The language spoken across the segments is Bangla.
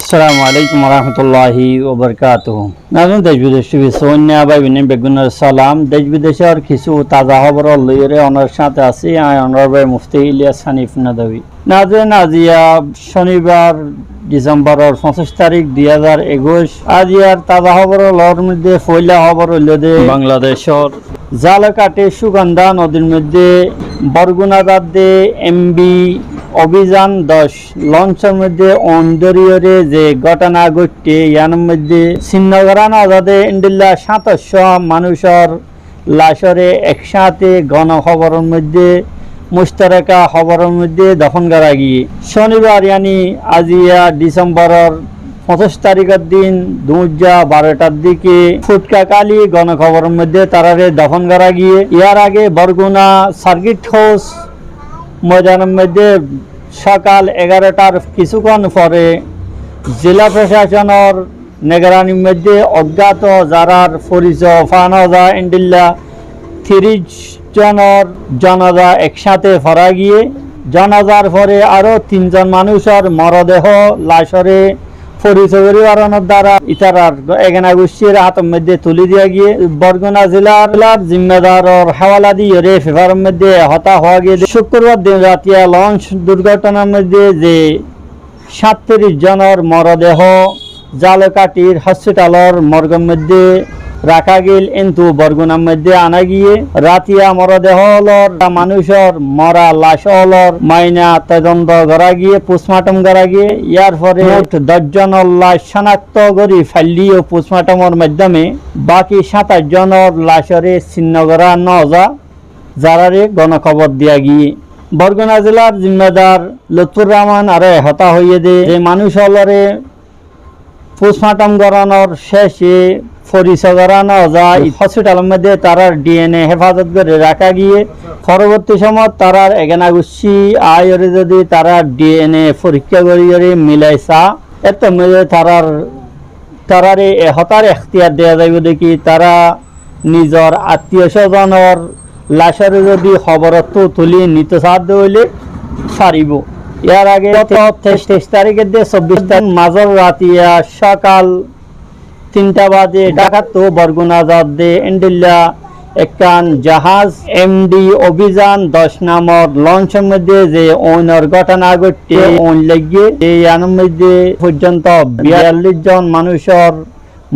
আসসালামু আলাইকুম রহমতুল্লাহি ওবরকাতুহু। নাজুন দেশ বিদেশ টিভি সোনিয়া ভাই বিনে বেগুনের সালাম। দেশ বিদেশের কিছু তাজা খবর লইরে ওনার সাথে আছি অনার ভাই মুফতি ইলিয়াস হানিফ নাদাবি। নাজেন আজিয়া শনিবার ডিসেম্বরের 25 তারিখ 2021। আজিয়ার তাজা খবর লর মধ্যে পয়লা খবর হইল যে বাংলাদেশের জালকাটে সুগন্ধা নদীর মধ্যে বরগুনা বাদে এমবি অভিযান 10 লঞ্চের মধ্যে অন্দরিয়রে যে ঘটনা ঘটছে ইয়ার মধ্যে শ্রীনগরান আজাদে ইন্ডিল্লা 700 মানুষের লাশরে একসাথে গণখবরের মধ্যে মুশতারাকা খবরের মধ্যে দফন করা গিয়ে শনিবার আজিয়া ডিসেম্বরের 25 তারিখের দিন 2012টার দিকে ফুটকাকালি গণখবরের মধ্যে তারারে দফন করা গিয়ে ইয়ার আগে বরগুনা সার্কিট হাউস ময়দানের মধ্যে সকাল 11টার কিছুক্ষণ পরে জেলা প্রশাসনের নিগরানির মধ্যে অজ্ঞাত যারার পরিচয় পাওয়া যায় ইন্ডিল্লা 30 জনের জানাজা একসাথে ফরা গিয়ে জানাজার পরে আরো 3 জন মানুষের মরদেহ লাশরে পরিচয় পরিবারের দ্বারা ইতারার এগেনা গোষ্ঠীর হাতের মধ্যে তুলে দিয়া গিয়ে বরগুনা জেলার জিম্মেদারের হাওয়ালা দিয়ে ফেফারের মধ্যে হতা হওয়া গিয়ে শুক্রবার দিন রাতিয়া লঞ্চ দুর্ঘটনার মধ্যে যে 37 জনের মরদেহ জালকাটির হসপিটালের মর্গের মধ্যে রাখা গেল কিন্তু বরগুনার মধ্যে আনা গিয়ে রাতিয়া মরদেহ হলর মানুষের মরা লাশ হলর মাইনা তদন্ত করা গিয়ে পোস্টমর্টম করা গিয়ে ইয়ার পরে 10 জনের লাশ শনাক্ত করি ফাইলিও পোস্টমর্টমের মাধ্যমে বাকি 27 জনের লাশরে চিহ্ন করা নজা যারারে গণখবর দিয়া গিয়ে বরগুনা জেলার জিম্মেদার লুৎফুর রহমান আরে হতা হইয়ে দে যে মানুষ হলরে পোস্টমর্টম করানোর শেষে পরিচয় করানো যায় হসপিটালের মধ্যে তারার ডিএনএ হেফাজত করে রাখা গিয়ে পরবর্তী সময় তারার এগেনা গুচ্ছি আয়রে যদি তারা ডিএনএ পরীক্ষা করি মিলাইছা এত মিলে তারারে হতার এখতিয়ার দেওয়া যাইব দেখি তারা নিজের আত্মীয় স্বজনের লাশের যদি খবরত তুলি নিতে সাহায্য হইলে সারিব। ইয়ার আগে 23 তারিখের দিয়ে 24 তারিখ মাঝর রাতিয়া সকাল 3টা বাজে ঢাকাত বরগুনা যাদে ইন্ডিল্লা একখান জাহাজ এমডি অভিযান 10 নামর লঞ্চের মধ্যে যে ওইনর ঘটনা ঘটে ওইন লাগিয়ে এই আনার মধ্যে পর্যন্ত 42 জন মানুষের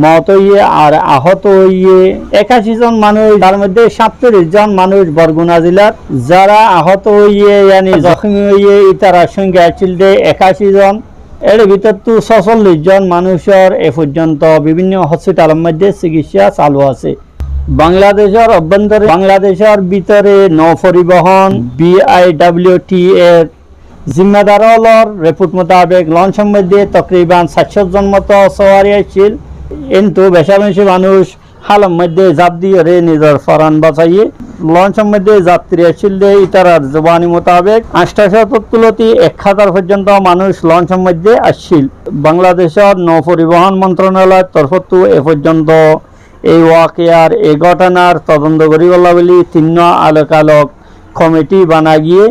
মত হইয়ে আর আহত হইয়ে 81 জন মানুষ, তার মধ্যে 47 জন মানুষ বরগুনা জেলার যারা আহত হইয়ে জখমি হইয়ে ইতারা সংখ্যা ছিল 81 জন। এর ভিতর তো 46 জন মানুষের এ পর্যন্ত বিভিন্ন হসপিটালের মধ্যে চিকিৎসা চালু আছে। বাংলাদেশের অভ্যন্তরে বাংলাদেশের ভিতরে নৌ পরিবহন BIWT এর জিম্মেদার হলর রিপোর্ট মোতাবেক লঞ্চের মধ্যে তকরিবান 700 জন মতো সওয়ারি ছিল কিন্তু বেশি মানুষ হালের মধ্যে জাপ দিয়ে নিজের ফরান বাঁচাইয়ে লঞ্চের মধ্যে যাত্রী ছিল ইতারার জবানি মোতাবেক 873 পর্যন্ত মানুষ লঞ্চের মধ্যে আসছিল। বাংলাদেশের নৌ পরিবহন মন্ত্রণালয়ের তরফত এ পর্যন্ত এই ওয়াকিয়ার এই ঘটনার তদন্ত করিবলা বলি 3 আলোকালক কমিটি বানা গিয়ে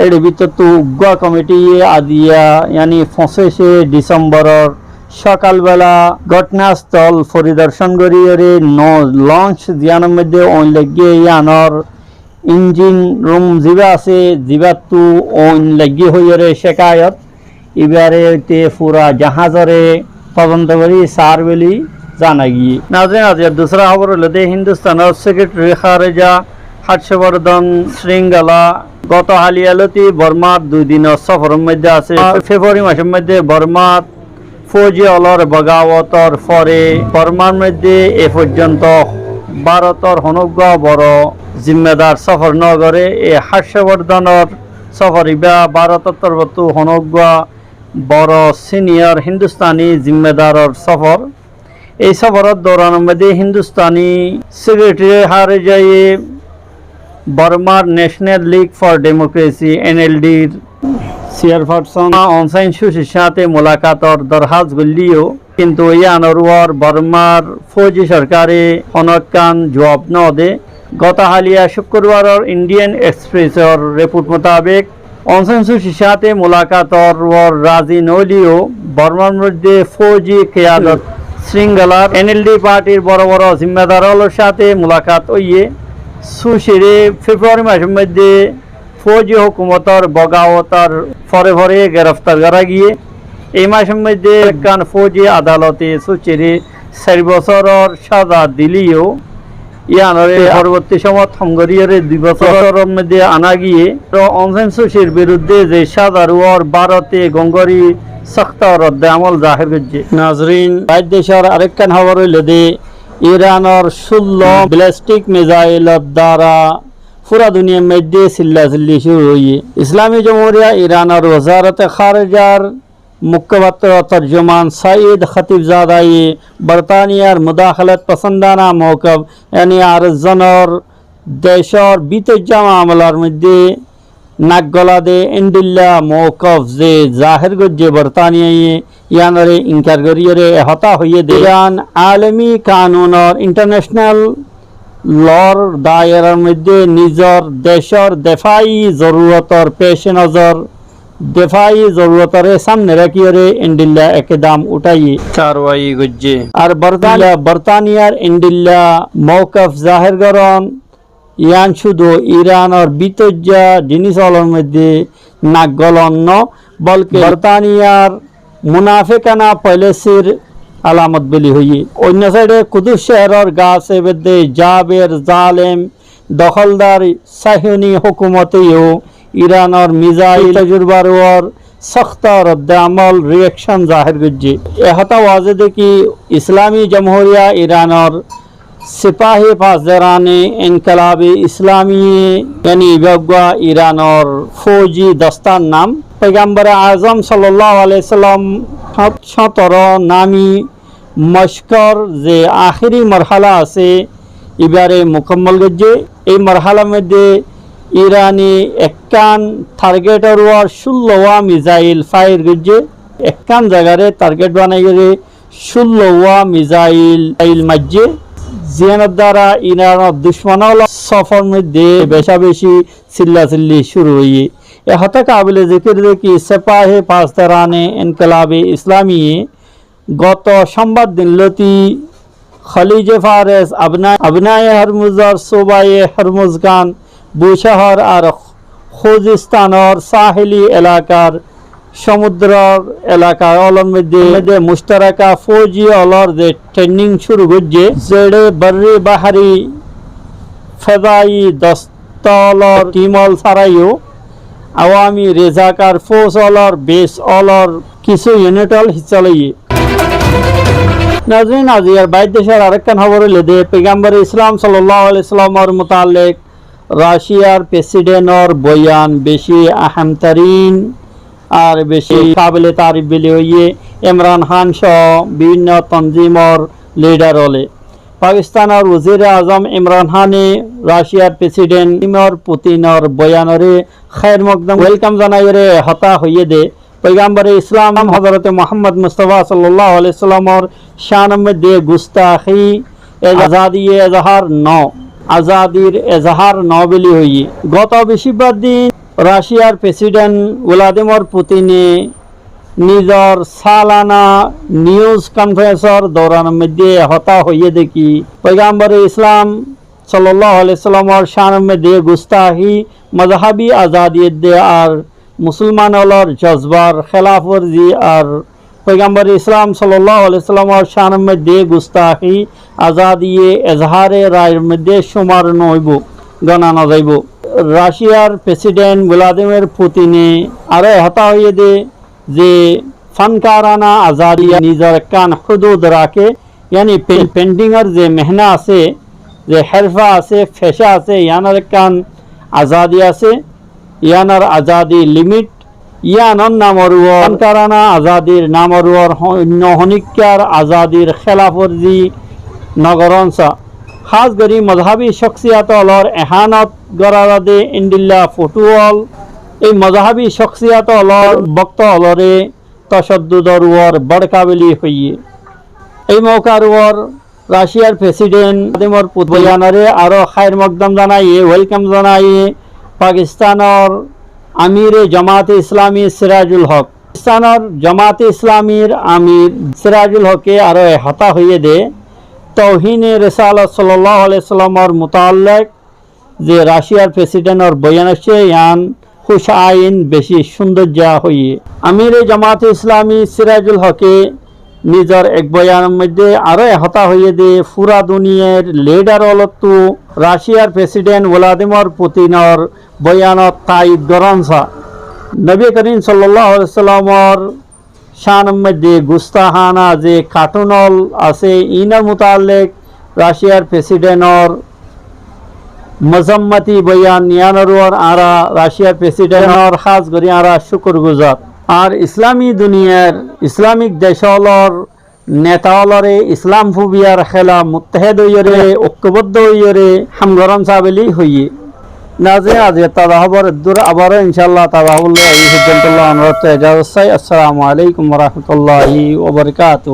এর ভিতর তো উগ্র কমিটি আদিয়া 25 ডিসেম্বরের সকালবেলা ঘটনাস্থল পরিদর্শন করিয়ে লঞ্চ জিয়ানোর মধ্যে ওইন লাগিয়ে ইয়ানোর ইঞ্জিন রুম জিবা আছে জিবাতু ওইন লাগিয়ে হইরে শেখায়ত এবারে পুরা জাহাজরে তদন্ত করি সার বলি জানা গিয়ে নাজেন দুসরা খবর হলো যে হিন্দুস্তানের সেক্রেটারি খারেজা হর্ষবর্ধন শৃঙ্খলা গত হালিয়ালতি বর্মার 2 দিনের সফরের মধ্যে আছে। ফেব্রুয়ারি মাসের মধ্যে বর্মার ফৌজি অলর বগাওয়াতর পরে বর্মার মধ্যে এ পর্যন্ত ভারতের হনুজ্ঞ বড় জিম্মেদার সফর নগরে এই হর্ষবর্ধনের সফর ইবা ভারতের তরফ হনুজ্ঞ বড় সিনিয়র হিন্দুস্তানি জিম্মেদারের সফর। এই সফরের দৌরানোর মধ্যে হিন্দুস্তানি সেক্রেটারি হারে যাই বর্মার ন্যাশনাল লীগ ফর ডেমোক্রেসি NLDর চেয়ারপারসন অং সান সুচির সাথে মোলাকাতর দরখাস্ত করলিও কিন্তু ইয়ানরওয়ার বর্মার ফৌজি সরকারে অনকান জবাব ন দে। গত হালিয়া শুক্রবারের ইন্ডিয়ান এক্সপ্রেসের রিপোর্ট মোতাবেক অং সান সুচির সাথে মোলাকাতর রাজি নলিও বর্মার মধ্যে ফৌজি কিয়াদত শৃঙ্খলার এনএলডি পার্টির বড় বড় জিম্মেদারের সাথে মোলাকাত হইয়ে সুশিরে ফেব্রুয়ারি মাসের মধ্যে ফৌজি হুকুমতর বগাওয়াতার ফরে ফরে গ্রেফতার করা গিয়ে এই মাসের মধ্যে কান ফৌজি আদালতে সুচিরে 4 বছরের সাজা দিলিও ইয়ানরে পরবর্তী সময় থমগরিয়ারে 2 বছরের মধ্যে আনা গিয়ে অনসেন সুশির বিরুদ্ধে যে সাজারুয়ার ভারতে গঙ্গরি সখ্ত রদ্দে আমল জাহির করছে। নাজরিন, বাইর দেশের আরেকখান খবর হইল যে ইরানের 16 ব্যালিস্টিক মিসাইলের দ্বারা পুরা দুনিয়ার মধ্যে চিল্লাচিল্লি শুরু হইয়ে ইসলামী জমহুরিয়া ইরানের ওজারতে খারিজার মুখপাত্র তর্জমান সাইদ খতিবজাদাই বর্তানিয়ার মুদাখলত পসন্দানা মৌকব यानी আরেকজনের দেশের বিতর্জা মামলার মধ্যে নাক গলা দে ইন্ডিল্লা মৌকফ যে জাহির গজ্জে বর্তানিয়ায় ইয়ানরে ইনকার করিয়ে হতা হইয়ে দেয়ান আলমী কানুনের ইন্টারন্যাশনাল লর দায়েরার মধ্যে নিজের দেশের দেফাই জরুরতর পেশ নজর দেফাই জরুরতরে সামনে রাখিয়ে ইন্ডিল্লা একদম উঠাই চারওয়াই গজ্জে আর বর্তানিয়ার ইন্ডিল্লা মৌকফ জাহির করন ইয়ান শুধু ইরানের বিতর্জা জিনিসগুলোর মধ্যে নাক গলন ন বলকে বর্তানিয়ার মুনাফিকানা পলিসির আলামত বলি হইয়ে অন্য সাইডে কুদুস শহরের গাছে বেদে জাবের জালেম দখলদার সাহিনী হুকুমতেও ইরানের মিসাইল তজুরবার ওর সখ্ত রদ্দে আমল রিয়েকশন জাহির করছে এহতা ওয়াজে দেখি ইসলামী জমহুরিয়া ইরানের सिपाही पासदाराने इनकलाबी इस्लामी यानी बगवा ईरानर फौजी दस्तान नाम पैगम्बर आजम सल्लल्लाहु अलैहि वसल्लम 17 नामी मशकर जे आखिरी मरहला আছে এবারে মুকম্মল গজে এই মরহলা মধ্যে ইরানি একান টার্গেটের ওয়ার 16 মিসাইল ফায়ার গজে একান জায়গায় টার্গেট বানাই গরে 16 মিসাইল মাঝে জিয়ানের দ্বারা ইরানের দুশ্মনল সফর মধ্যে বেশি চিল্লাচিল্লি শুরু হয়ে এহতা কাবিলে জিকির দেখি সেপাহে পাসদারানে ইনকলাবে ইসলামী গত সোমবার দিন লতি খলিজে ফারেস আবনায়ে হরমুজর সোবায়ে হরমুজগান বুশহর আর খুজিস্তানের সাহেলি এলাকার সমুদ্র এলাকার অলর মধ্যে মুশতারাকা ফৌজি অলর যে ট্রেনিং শুরু করছে যেড়ে বর্রি বাহারি ফেদাই দস্তলর টিমল ছাড়াইও আওয়ামী রেজাকার ফৌজ অলর বেস অলর কিছু ইউনিটল হিচালইয়ে নাজরিন আজিয়ার বাইর দেশের আরেকখান খবর হইল যে পেগাম্বর ইসলাম সাল্লাল্লাহু আলাইহি সাল্লামের মুতাল্লিক রাশিয়ার প্রেসিডেন্টর বয়ান বেশি আহমতরিন আর বেশি কাবিলে তারিফ বিলি হইয়ে ইমরান খান সহ বিভিন্ন তনজিমর লিডার হলে পাকিস্তানের ওজির আজম ইমরান খানে রাশিয়ার প্রেসিডেন্ট পুতিনের বয়ানরে খের মকদম ওয়েলকাম জানাইরে হতা হইয়ে দে पैगम्बर इस्लाम हजरत मोहम्मद मुस्तफ़ा सल्लल्लाहु अलैहि वसल्लम शान में दे गुस्ताखी आज़ादी एजहार नौ आज़ादीर एजहार नौ बिली हुई गत बृहस्पतिवार दिन রাশিয়ার প্রেসিডেন্ট ভ্লাদিমির পুতিনে নিজের সালানা নিউজ কনফারেন্সের দৌরান মধ্যে হতা হইয়ে দেখি पैगम्बर इस्लाम सल्लल्लाहु अलैहि वसल्लम शान में दे गुस्ताखी मजहबी आज़ादी दे আর মুসলমানর জজবার খেলাফ ওয়ার্জি আর पैगम्बर इस्लाम सल्लल्लाहु अलैहि वसल्लम शान में दे गुस्ताखी आज़ादी एजहारे राय मध्य शुमार नइब गणा न जाइब রাশিয়ার প্রেসিডেন্ট ভ্লাদিমির পুতিনে আরে হতা হইয়ে দে যে ফানকারানা আজাদি নিজের কান হুদুদ রাখে यानी পেন্টিংয়ের যে মেহনা আছে যে হেরফা আছে ফেশা আছে ইয়ানার কান আজাদি আছে ইয়ানার আজাদি লিমিট ইয়ানর নামর ফানকারানা আজাদির নামর অন্য হনিকার আজাদির খেলাফজি নগরঞ্চা খাস করি মজহাবি শখসিয়াত অলর এহানত গরাদে ইন্ডিল্লা ফটুয়াল এই মজহাবি শখসিয়াত অলর বক্ত অলরে তশদ্দুদর ওর বড়কাবিলি হইয়ে এই মৌকার ওর রাশিয়ার প্রেসিডেন্ট ভ্লাদিমির পুতিনের আরো খায়ের মকদম জানাইয়ে ওয়েলকাম জানাইয়ে পাকিস্তানের আমিরে জামাতে ইসলামী সিরাজুল হক পাকিস্তানের জামাতে ইসলামীর আমির সিরাজুল হকে আরো হতা হইয়ে দে তৌহিনে রিসালাত সাল্লাল্লাহু আলাইহি সাল্লামর মুতাল্লিক যে রাশিয়ার প্রেসিডেন্টর বয়ান আছে ইয়ান খুশ আইন বেশি সৌন্দর্য হইয়ে আমির জামাতে ইসলামী সিরাজুল হকে নিজের এক বয়ানের মধ্যে আরো হতা হইয়ে দে পুরা দুনিয়ার লিডার অলত্তু রাশিয়ার প্রেসিডেন্ট ভ্লাদিমির পুতিনের বয়ানত তাই দরানসা নবী করিম সাল্লাল্লাহু আলাইহি সাল্লামর শানের মধ্যে গুস্তাহানা যে কার্টুনল আছে ইনার মুতাল্লিক রাশিয়ার প্রেসিডেন্টর মজম্মতি বয়ান নিয়ানরুয়ার আরা রাশিয়ার প্রেসিডেন্টর খাস করি আরা শুকরগুজার আর ইসলামী দুনিয়ার ইসলামিক দেশলর নেতালরে ইসলাম ফুবিয়ার খেলা মুত্তাহেদ হইরে ঐক্যবদ্ধ হইরে হামগরম সাবেলি হইয়ে নাজে আজ তারা খবর দূর আবার ইনশাআল্লাহ তারা হল এই সিদ্ধান্ত অনুরোধ এজাজত চাই। আসসালামু আলাইকুম ওয়া রাহমাতুল্লাহি ওয়া বারাকাতুহু।